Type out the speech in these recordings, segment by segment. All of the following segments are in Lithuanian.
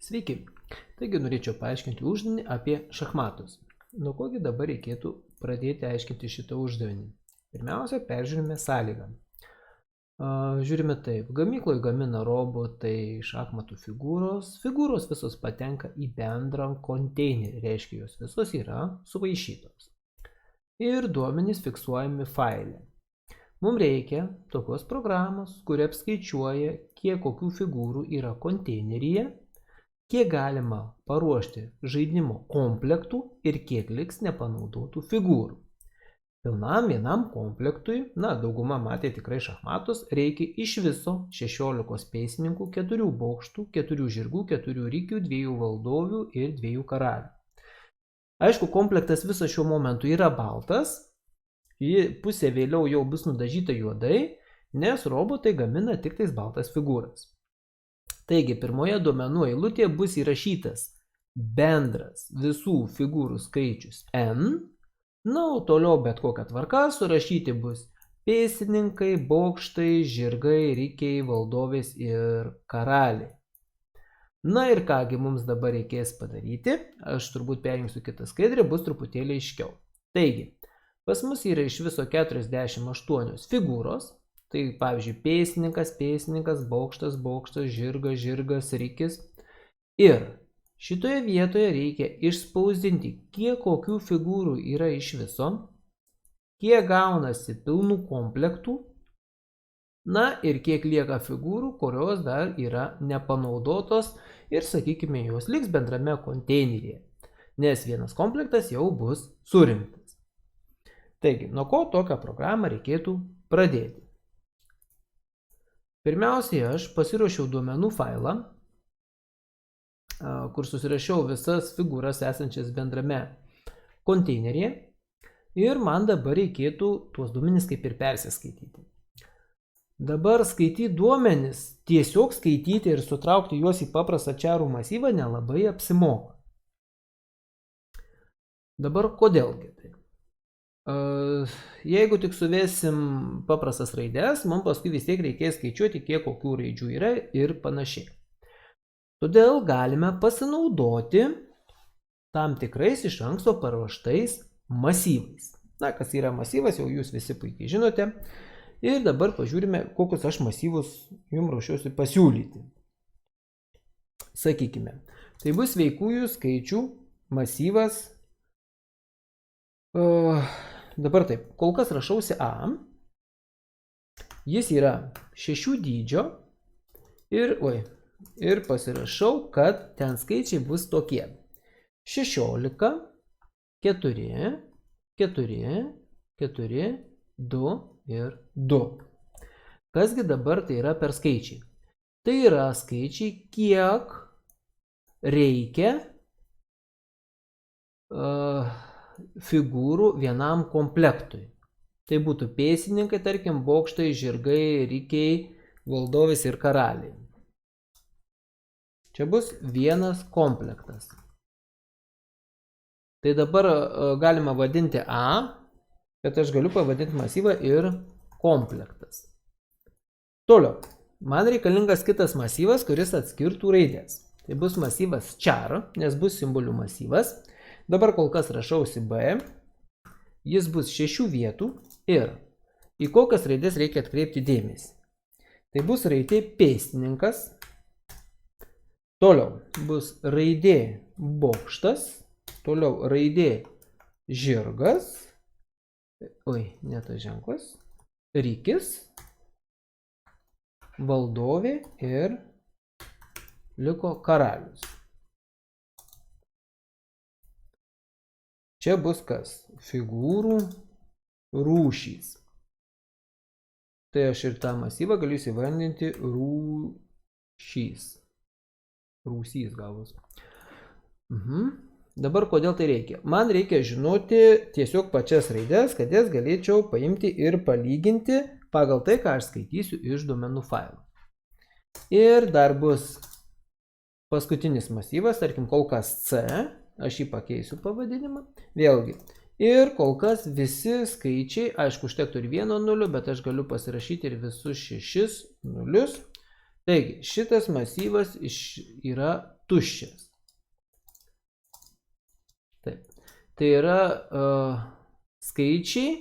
Sveiki. Taigi norėčiau paaiškinti uždavinį apie šachmatus. Nuo kogi dabar reikėtų pradėti aiškinti šitą uždavinį? Pirmiausia, peržiūrime sąlygą. Žiūrime taip. Gamykloje gamina robotai šachmatų figūros. Figūros visos patenka į bendrą konteinerį, reiškia jos visos yra suvaišytos. Ir duomenys fiksuojami faile. Mums reikia tokios programos, kuri apskaičiuoja, kiek kokių figūrų yra konteineryje, kiek galima paruošti žaidimo komplektų ir kiek liks nepanaudotų figūrų. Pilnam vienam komplektui, dauguma matė tikrai šachmatus, reikia iš viso 16 pėstininkų, 4 bokštų, 4 žirgų, 4 rikių, 2 valdovių ir 2 karalių. Aišku, komplektas visas šiuo momentu yra baltas, pusė vėliau jau bus nudažyta juodai, nes robotai gamina tik tais baltas figūras. Taigi, pirmoje duomenų eilutėje bus įrašytas bendras visų figūrų skaičius n, o toliau bet kokia tvarka surašyti bus pėstininkai, bokštai, žirgai, rikiai, valdovės ir karaliai. Ir kągi mums dabar reikės padaryti, aš turbūt perjungsiu kitą skaidrę, bus truputėlį aiškiau. Taigi, pas mus yra iš viso 48 figūros. Tai pavyzdžiui, pėstininkas, bokštas, žirgas, rikis. Ir šitoje vietoje reikia išspausdinti, kiek kokių figūrų yra iš viso, kiek gaunasi pilnų komplektų, ir kiek lieka figūrų, kurios dar yra nepanaudotos ir, sakykime, jos liks bendrame konteineryje, nes vienas komplektas jau bus surinktas. Taigi, nuo ko tokią programą reikėtų pradėti? Pirmiausiai aš pasiruošiau duomenų failą, kur susirašiau visas figūras esančias bendrame konteineryje ir man dabar reikėtų tuos duomenis kaip ir persiskaityti. Dabar skaityti duomenis, tiesiog skaityti ir sutraukti juos į paprastą čarų masyvą nelabai apsimoka. Dabar kodėlgi tai? Jeigu tik suvesim paprastas raides, mums paskui vis tiek reikės skaičiuoti, kiek kokių raidžių yra ir panašiai. Todėl galime pasinaudoti tam tikrais iš anksto paruoštais masyvais. Kas yra masyvas, jau jūs visi puikiai žinote. Ir dabar pažiūrime, kokius aš masyvus jums ruošiuosi pasiūlyti. Sakykime, tai bus sveikųjų skaičių masyvas. Dabar taip, kol kas rašausi A, jis yra 6 dydžio ir pasirašau, kad ten skaičiai bus tokie. 16, 4, 4, 4, 2 ir 2. Kasgi dabar tai yra per skaičiai? Tai yra skaičiai, kiek reikia figūrų vienam komplektui. Tai būtų pėstininkai, tarkim, bokštai, žirgai, rikiai, valdovės ir karaliai. Čia bus vienas komplektas. Tai dabar galima vadinti A, bet aš galiu pavadinti masyvą ir komplektas. Toliau, man reikalingas kitas masyvas, kuris atskirtų raidės. Tai bus masyvas char, nes bus simbolių masyvas. Dabar kol kas rašausi B, jis bus 6 vietų ir į kokias raidės reikia atkreipti dėmesį. Tai bus raidė pėstininkas, toliau bus raidė bokštas, toliau raidė žirgas, ne tas ženklas, rikis, valdovė ir liko karalius. Čia bus kas? Figūrų rūšys. Tai aš ir tą masyvą galiu įsivardinti rūšys. Rūsys gavus. Dabar kodėl tai reikia? Man reikia žinoti tiesiog pačias raides, kad jas galėčiau paimti ir palyginti pagal tai, ką aš skaitysiu iš duomenų failų. Ir dar bus paskutinis masyvas, tarkim, kol kas C. Aš jį pakeisiu pavadinimą. Vėlgi. Ir kol kas visi skaičiai, aišku, užtektų ir 1 0, bet aš galiu pasirašyti ir visus 6 nulius. Taigi, šitas masyvas yra tuščias. Taip. Tai yra skaičiai,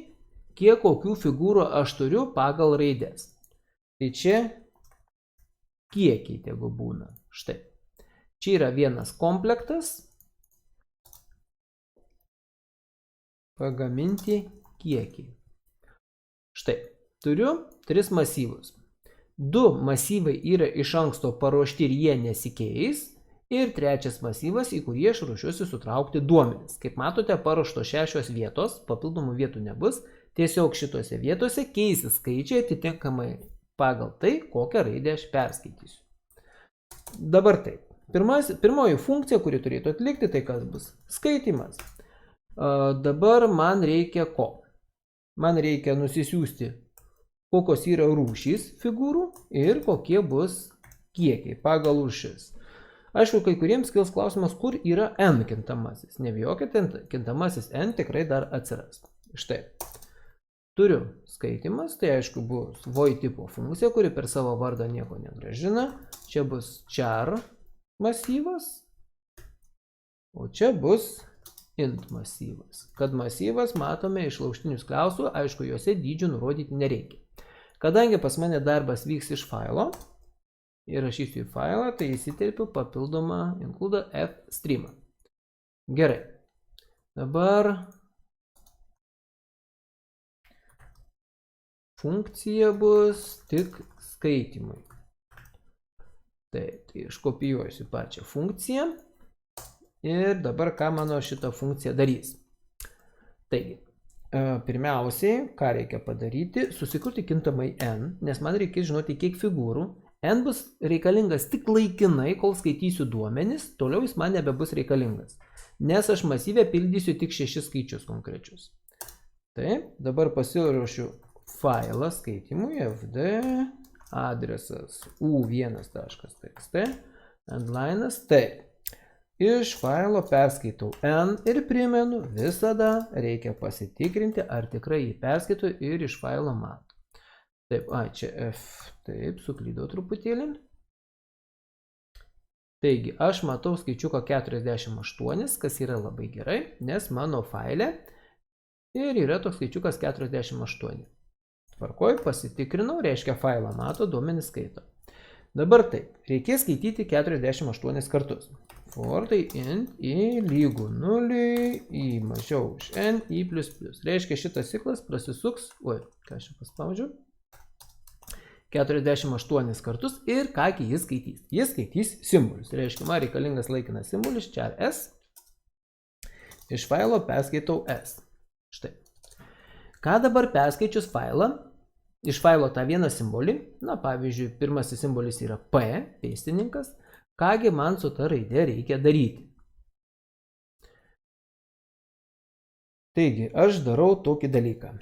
kiek kokių figūrų aš turiu pagal raidės. Tai čia kiekiai tegu būna. Štai. Čia yra vienas komplektas. Pagaminti kiekiai. Štai. Turiu 3 masyvus. 2 masyvai yra iš anksto paruošti ir jie nesikeis. Ir 3 masyvas, į kurį aš ruošiuosi sutraukti duomenis. Kaip matote, paruošto 6 vietos, papildomų vietų nebus. Tiesiog šitose vietose keisis skaičiai atitinkamai pagal tai, kokią raidę aš perskaitysiu. Dabar taip. Pirmoji funkcija, kuri turėtų atlikti, tai kas bus? Skaitimas. Dabar man reikia ko? Man reikia nusisiųsti, kokios yra rūšys figūrų ir kokie bus kiekiai pagal rūšis. Aišku, kai kuriems kils klausimas, kur yra n kintamasis. Nebijokite, kintamasis n tikrai dar atsiras. Štai. Turiu skaitimas, tai aišku bus void tipo funkcija, kuri per savo vardą nieko negrąžina. Čia bus char masyvas, o čia bus int masyvas. Kad masyvas matome iš lauštinių skliaustų, aišku, juose dydžių nurodyti nereikia. Kadangi pas mane darbas vyks iš failo, įrašysiu į failą, tai įsiterpiu papildomą include f streamą. Gerai. Dabar funkcija bus tik skaitimui. Taip, tai iškopijuosiu pačią funkciją. Ir dabar ką mano šita funkcija darys. Taigi, pirmiausiai, ką reikia padaryti, susikurti kintamai n, nes man reikia žinoti, kiek figūrų. N bus reikalingas tik laikinai, kol skaitysiu duomenis, toliau jis man nebebus reikalingas. Nes aš masyvę pildysiu tik 6 skaičius konkrečius. Taip, dabar pasiruošiu failą skaitimui, fd, adresas u1.txt, endlinas, taip. Iš failo perskaitau n ir primenu, visada reikia pasitikrinti, ar tikrai jį perskaitau ir iš failo matau. Taip, čia f, taip, suklydau truputėlį. Taigi, aš matau skaičiuką 48, kas yra labai gerai, nes mano faile ir yra toks skaičiukas 48. Tvarkoj, pasitikrinau, reiškia failą mato, duomenis skaito. Dabar taip, reikės skaityti 48 kartus. For tai int i lygu 0, i mažiau už n, i plus plus. Reiškia, šitas ciklas prasisuks, ką aš čia paspaudžiu? 48 kartus ir ką jis skaitys? Jis skaitys simbolius. Reiškia, man reikalingas laikinas simbolis, char s. Iš failo perskaitau s. Štai. Ką dabar perskaičius failą? Iš failo tą vieną simbolį, na pavyzdžiui, pirmasis simbolis yra p, pėstininkas, kągi man su ta raidė reikia daryti. Taigi, aš darau tokį dalyką.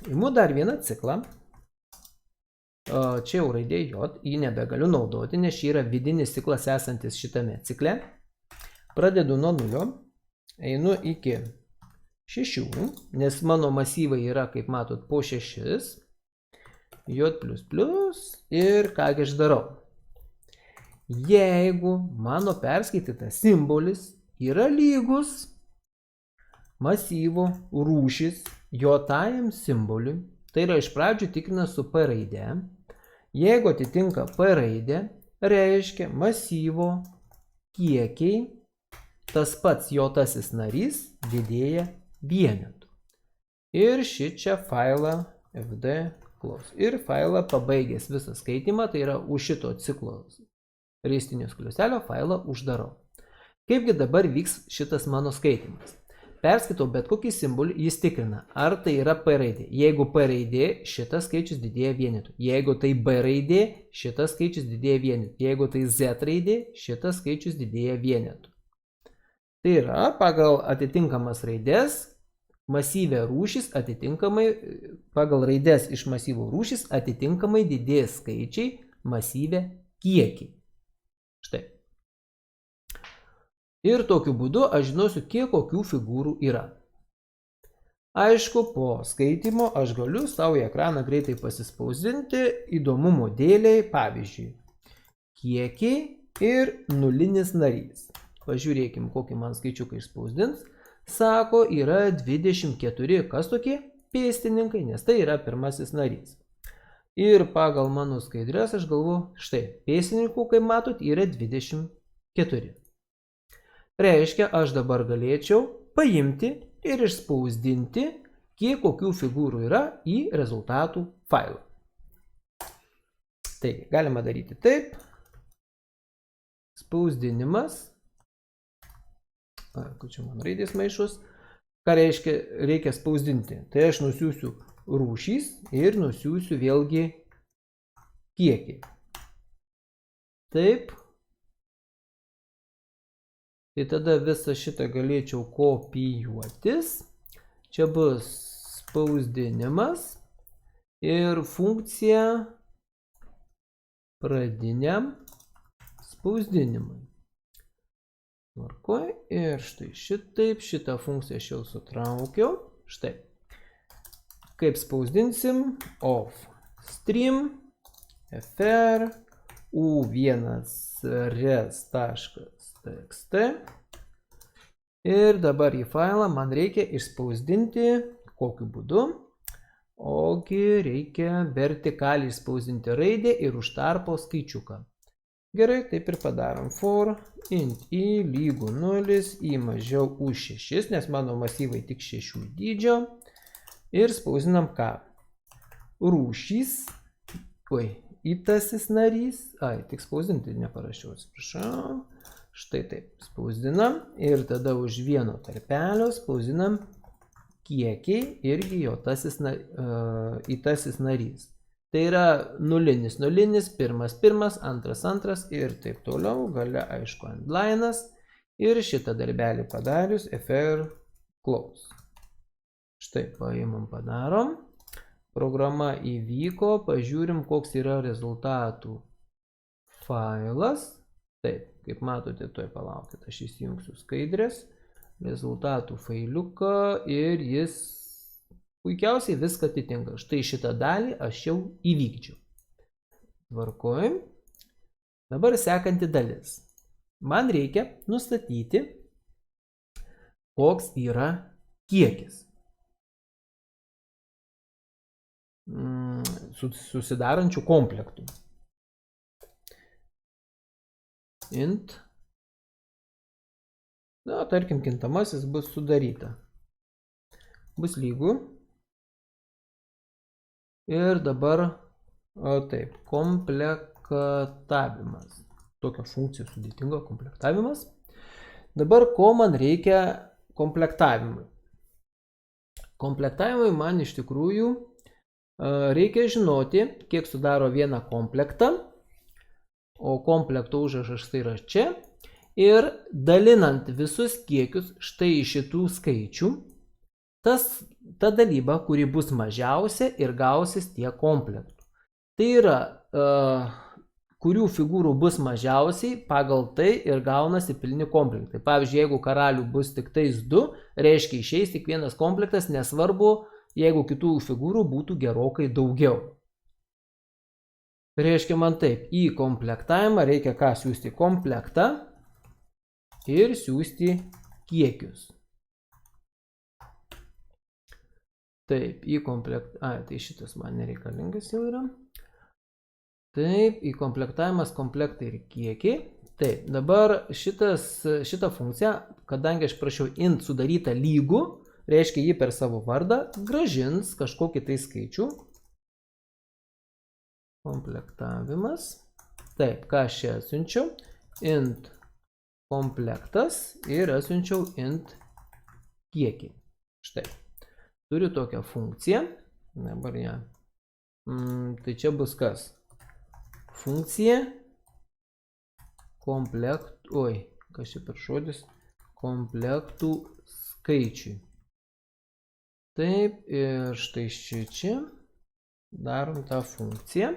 Imu dar vieną ciklą. Čia jau raidė J, jį nebegaliu naudoti, nes čia yra vidinis ciklas esantis šitame cikle. Pradedu nuo 0, einu iki 6, nes mano masyvai yra, kaip matot, po 6, J++ ir kągi aš darau. Jeigu mano perskaitytas simbolis yra lygus masyvo rūšis J-ajam simboliui, tai yra iš pradžių tikrina su P raide. Jeigu atitinka P raidę, reiškia masyvo kiekiai, tas pats J-asis narys didėja vienetu. Ir šičia failą fd close. Ir failą pabaigęs visą skaitimą, tai yra už šito ciklo raistinio skliauselio failą uždarau. Kaipgi dabar vyks šitas mano skaitimas? Perskaitau bet kokį simbolį, jis tikrina, ar tai yra P raidė. Jeigu P raidė, šitas skaičius didėja vienetu. Jeigu tai B raidė, šitas skaičius didėja vienetu. Jeigu tai Z raidė, šitas skaičius didėja vienetu. Tai yra pagal atitinkamas raidės, masyvę rūšis atitinkamai, pagal raidės iš masyvų rūšis atitinkamai didės skaičiai masyvę kiekiai. Štai. Ir tokiu būdu aš žinosiu, kiek kokių figūrų yra. Aišku, po skaitimo aš galiu savo į ekraną greitai pasispausdinti įdomumo dėliai, pavyzdžiui, kiekiai ir nulinis narys. Pažiūrėkim, kokį man skaičiuką išspausdins. Sako, yra 24, kas tokie? Pėstininkai, nes tai yra pirmasis narys. Ir pagal mano skaidrės aš galvoju, štai, pėstininkų, kaip matot, yra 24. Reiškia, aš dabar galėčiau paimti ir išspausdinti, kiek kokių figūrų yra į rezultatų failą. Taigi, galima daryti taip. Spausdinimas. Kur čia man raidės maišus. Ką reiškia, reikia spausdinti? Tai aš nusiųsiu rūšys ir nusiųsiu vėlgi kiekį. Taip. Tai tada visą šitą galėčiau kopijuotis. Čia bus spausdinimas ir funkcija pradiniam spausdinimui. Tvarkoj, ir štai šitaip, šitą funkciją aš jau sutraukiau. Štai. Kaip spausdinsim? Of stream fr u1 res.txt ir dabar į failą man reikia išspausdinti kokiu būdu? Ogi reikia vertikaliai išspausdinti raidę ir už tarpo skaičiuką. Gerai, taip ir padarom. For int i lygu 0 į mažiau už 6, nes mano masyvai tik 6 dydžio. Ir spausdinam ką? Rūšys. Įtasis narys. Tik spausdinti neparašiau, atsiprašau. Štai taip. Spausdinam ir tada už vieno tarpelio spausdinam kiekiai irgi jo įtasis narys. Tai yra nulinis, pirmas, antras ir taip toliau, gale aišku endline'as ir šitą darbelį padarius fr close. Štai paimam padarom, programa įvyko, pažiūrim koks yra rezultatų failas. Taip, kaip matote, tuoj palaukit, aš įsijungsiu skaidrės, rezultatų failiuką ir jis puikiausiai viską atitinka. Štai šitą dalį aš jau įvykdžiau. Tvarkoj. Dabar sekanti dalis. Man reikia nustatyti, koks yra kiekis susidarančių komplektų. Int. Tarkim, kintamasis bus sudaryta. Bus lygu. Ir dabar, taip, komplektavimas. Tokia funkcija sudėtinga, komplektavimas. Dabar, ko man reikia komplektavimui? Komplektavimui man iš tikrųjų reikia žinoti, kiek sudaro vieną komplektą, o komplekto užrašas štai yra čia. Ir dalinant visus kiekius štai iš šitų skaičių, ta dalyba, kuri bus mažiausia ir gausis tiek komplektų. Tai yra, kurių figūrų bus mažiausiai, pagal tai ir gaunasi pilni komplektai. Pavyzdžiui, jeigu karalių bus tik tais 2, reiškia išeis tik vienas komplektas, nesvarbu, jeigu kitų figūrų būtų gerokai daugiau. Reiškia man taip, į komplektavimą reikia ką siūsti? Komplektą ir siūsti kiekius. Taip, į komplektavimą, tai šitas man nereikalingas jau yra. Taip, į komplektavimas komplektai ir kiekiai. Taip, dabar šitą funkciją, kadangi aš prašiau int sudarytą lygų, reiškia jį per savo vardą, grąžins kažkokį tai skaičių. Komplektavimas. Taip, ką aš čia atsiunčiau? Int komplektas ir atsiunčiau int kiekį. Štai. Turiu tokią funkciją. Dabar ją. Tai čia bus kas? Funkcija komplektų, kas čia per žodis? Komplektų skaičiui. Taip, ir štai čia darom tą funkciją.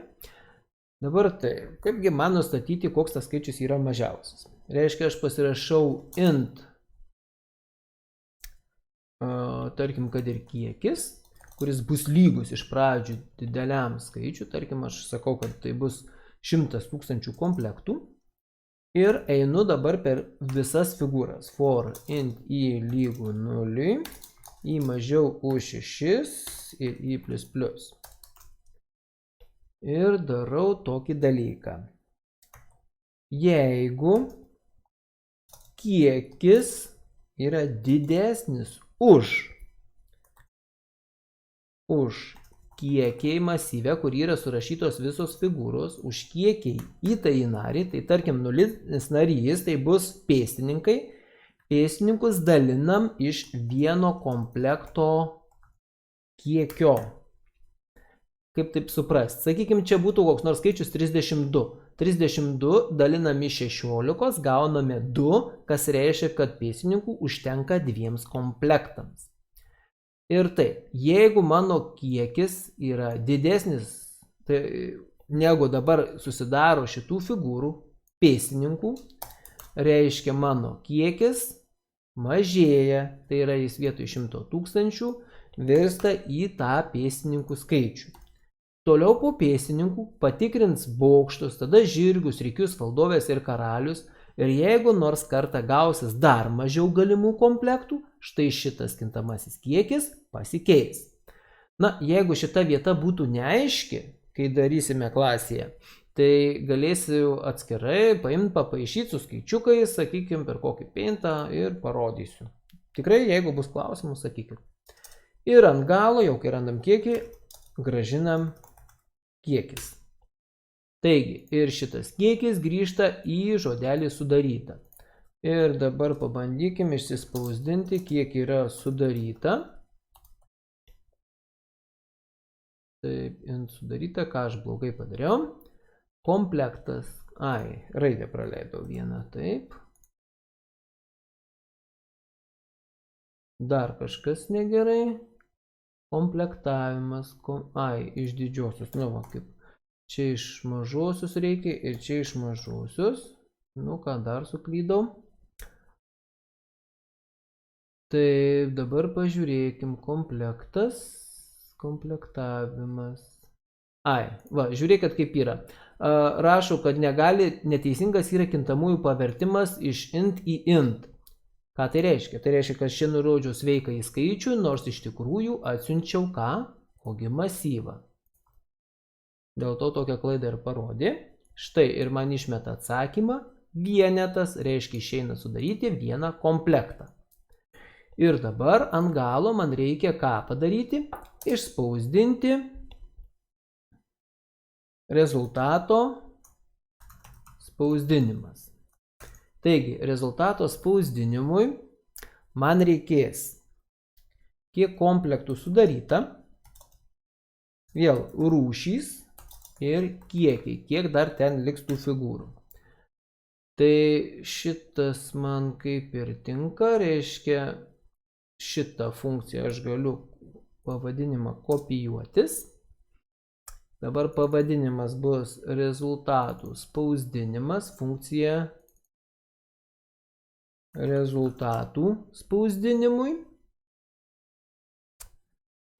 Dabar taip, kaipgi man nustatyti, koks tas skaičius yra mažiausias. Reiškia, aš pasirašau int, tarkim, kad ir kiekis, kuris bus lygus iš pradžių dideliam skaičiu. Tarkim, aš sakau, kad tai bus 100 000 komplektų. Ir einu dabar per visas figūras. For int I lygu 0, I mažiau už 6 ir I plus plus. Ir darau tokį dalyką. Jeigu kiekis yra didesnis už kiekiai masyve, kur yra surašytos visos figūros, už kiekiai įtąjį narį, tai tarkim nulinis narys, tai bus pėstininkai. Pėstininkus dalinam iš vieno komplekto kiekio. Kaip taip suprast? Sakykime, čia būtų koks nors skaičius 32. 32 dalinam iš 16, gauname 2, kas reiškia, kad pėstininkų užtenka 2 komplektams. Ir taip, jeigu mano kiekis yra didesnis negu dabar susidaro šitų figūrų pėstininkų, reiškia mano kiekis mažėja, tai yra jis vietoj 100 000 virsta į tą pėstininkų skaičių. Toliau po pėstininkų patikrins bokštus, tada žirgus, rikius, valdovės ir karalius. Ir jeigu nors kartą gausis dar mažiau galimų komplektų, štai šitas kintamasis kiekis pasikeis. Na, jeigu šita vieta būtų neaiški, kai darysime klasėje, tai galėsiu atskirai paimti, papaišyti su skaičiukais, sakykime, per kokį peintą ir parodysiu. Tikrai, jeigu bus klausimų, sakykime. Ir ant galo, jau kai randam kiekį, gražinam kiekis. Taigi, ir šitas kiekis grįžta į žodelį sudaryta. Ir dabar pabandykime išsispausdinti, kiek yra sudaryta. Taip, int sudaryta, ką aš blogai padariau. Komplektas. Raidę praleidau vieną, taip. Dar kažkas negerai. Komplektavimas. Iš didžiosios, nu va, kaip. Čia iš mažosios reikia ir čia iš mažosios. Nu, ką dar suklydau. Taip, dabar pažiūrėkim. Komplektas. Komplektavimas. Va, žiūrėkit kaip yra. Rašau, kad neteisingas yra kintamųjų pavertimas iš int į int. Ką tai reiškia? Tai reiškia, kad čia nurodžiau sveiką į skaičių, nors iš tikrųjų atsiunčiau ką? Ogi masyvą. Dėl to tokią klaidą ir parodė. Štai ir man išmeta atsakymą. Vienetas reiškia išeina sudaryti vieną komplektą. Ir dabar ant galo man reikia ką padaryti? Išspausdinti rezultato spausdinimas. Taigi, rezultato spausdinimui man reikės kiek komplektų sudaryta, vėl rūšys ir kiekiai, kiek dar ten liks tų figūrų. Tai šitas man kaip ir tinka, reiškia šitą funkciją aš galiu pavadinimą kopijuotis. Dabar pavadinimas bus rezultatų spausdinimas, funkcija rezultatų spausdinimui.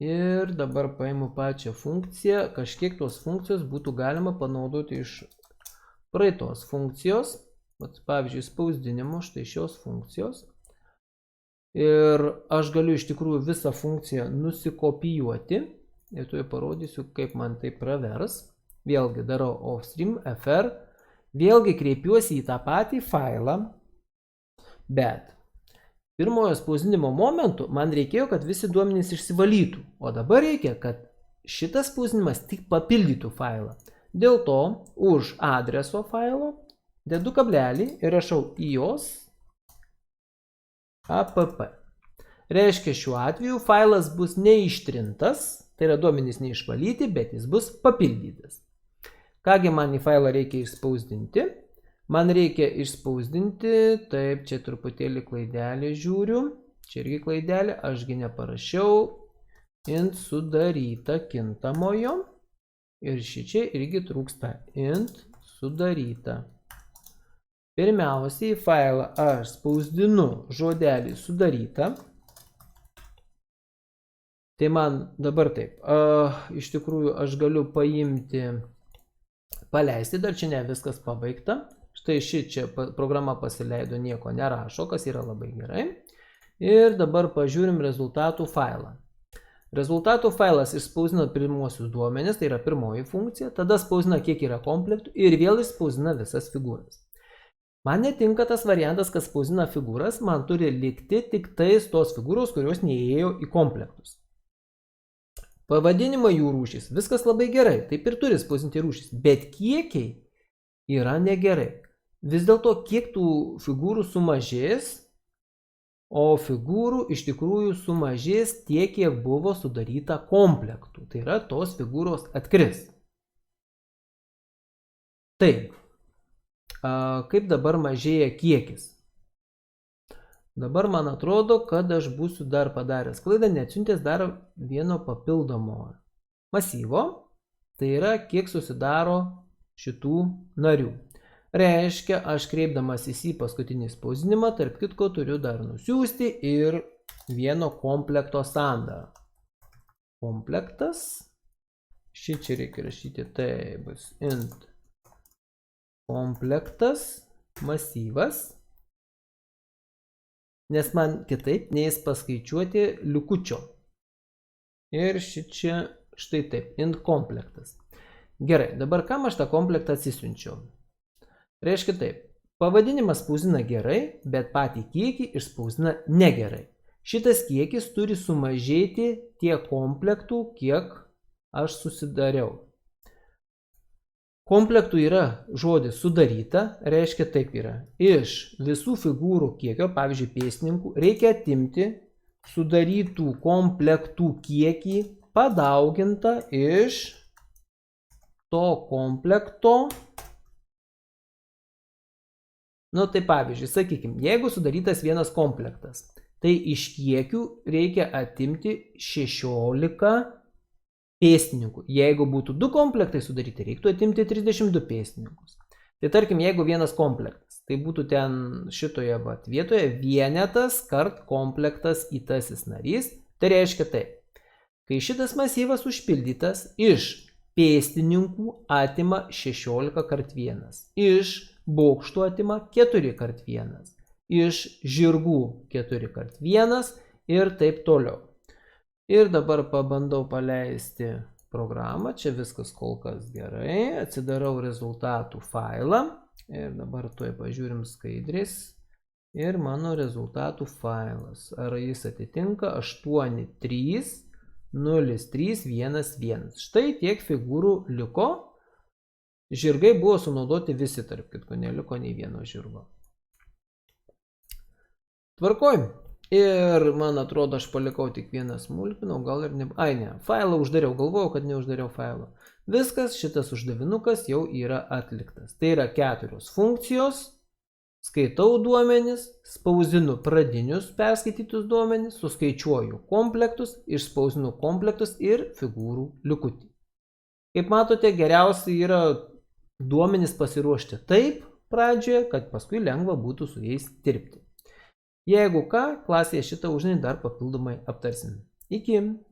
Ir dabar paimu pačią funkciją, kažkiek tos funkcijos būtų galima panaudoti iš praeitos funkcijos, pavyzdžiui, spausdinimo, štai šios funkcijos. Ir aš galiu iš tikrųjų visą funkciją nusikopijuoti, ir tuoj parodysiu, kaip man tai pravers. Vėlgi darau offstream, fr, vėlgi kreipiuosi į tą patį failą, bet pirmojo spausdinimo momentu man reikėjo, kad visi duomenys išsivalytų, o dabar reikia, kad šitas spausdinimas tik papildytų failą. Dėl to už adreso failo dedu kablelį ir rašau ios app. Reiškia, šiuo atveju failas bus neištrintas, tai yra duomenys neišvalyti, bet jis bus papildytas. Kągi man į failą reikia išspausdinti? Man reikia išspausdinti, taip, čia truputėlį klaidelį žiūriu, čia irgi klaidelį, ašgi neparašiau, int sudaryta kintamojo ir šičia irgi trūksta int sudaryta. Pirmiausiai į failą aš spausdinu žodelį sudaryta. Tai man dabar taip, iš tikrųjų aš galiu paimti, paleisti, dar čia ne viskas pabaigta. Štai ši čia programa pasileido, nieko nerašo, kas yra labai gerai. Ir dabar pažiūrim rezultatų failą. Rezultatų failas išspausdina pirmuosius duomenis, tai yra pirmoji funkcija, tada spausdina kiek yra komplektų ir vėl išspausdina visas figūras. Man netinka tas variantas, kad spausdina figūras, man turi likti tik tais tos figūros, kurios neįėjo į komplektus. Pavadinimai jų rūšys, viskas labai gerai, taip ir turi spausdinti rūšys, bet kiekiai yra negerai. Vis dėlto kiek tų figūrų sumažės, o figūrų iš tikrųjų sumažės tiek, kiek buvo sudaryta komplektų. Tai yra, tos figūros atkris. Taip, kaip dabar mažėja kiekis? Dabar man atrodo, kad aš būsiu dar padaręs klaidą, neatsiuntęs dar vieno papildomo masyvo. Tai yra, kiek susidaro šitų narių. Reiškia, aš kreipdamasis į paskutinį spausdinimą, tarp kitko turiu dar nusiųsti ir vieno komplekto sandarą. Komplektas. Šičia reikia rašyti, tai bus int komplektas masyvas. Nes man kitaip neįs paskaičiuoti liukučio. Ir šičia štai taip, int komplektas. Gerai, dabar kam aš tą komplektą atsisiunčiau? Reiškia taip, pavadinimas spausdina gerai, bet patį kiekį išspausdina negerai. Šitas kiekis turi sumažėti tiek komplektų, kiek aš susidariau. Komplektų yra žodis sudaryta, reiškia taip yra. Iš visų figūrų kiekio, pavyzdžiui, pėstininkų, reikia atimti sudarytų komplektų kiekį padaugintą iš to komplekto. Nu, tai pavyzdžiui, sakykime, jeigu sudarytas vienas komplektas, tai iš kiekių reikia atimti 16 pėstininkų. Jeigu būtų 2 komplektai sudaryti, reiktų atimti 32 pėstininkus. Tai tarkim, jeigu vienas komplektas, tai būtų ten šitoje vietoje vienetas kart komplektas įtasis narys. Tai reiškia taip, kai šitas masyvas užpildytas, iš pėstininkų atima 16 kart 1, iš bokštų atima 4 kart 1, iš žirgų 4 kart 1 ir taip toliau. Ir dabar pabandau paleisti programą, čia viskas kol kas gerai, atsidarau rezultatų failą ir dabar tuoj pažiūrim skaidrės ir mano rezultatų failas. Ar jis atitinka 830311. Štai tiek figūrų liko. Žirgai buvo sunaudoti visi, tarp kitko, neliko nei vieno žirgo. Tvarkoj. Ir man atrodo, aš palikau tik vieną smulkiną, gal ir ne... Ai ne, failą uždariau, galvojau, kad neuždariau failą. Viskas, šitas uždavinukas jau yra atliktas. Tai yra 4 funkcijos, skaitau duomenis, spausdinu pradinius perskaitytus duomenis, suskaičiuoju komplektus, išspausdinu komplektus ir figūrų likutį. Kaip matote, geriausia yra duomenis pasiruošti taip pradžioje, kad paskui lengva būtų su jais dirbti. Jeigu ką, klasėje šitą uždavinį dar papildomai aptarsim. Iki.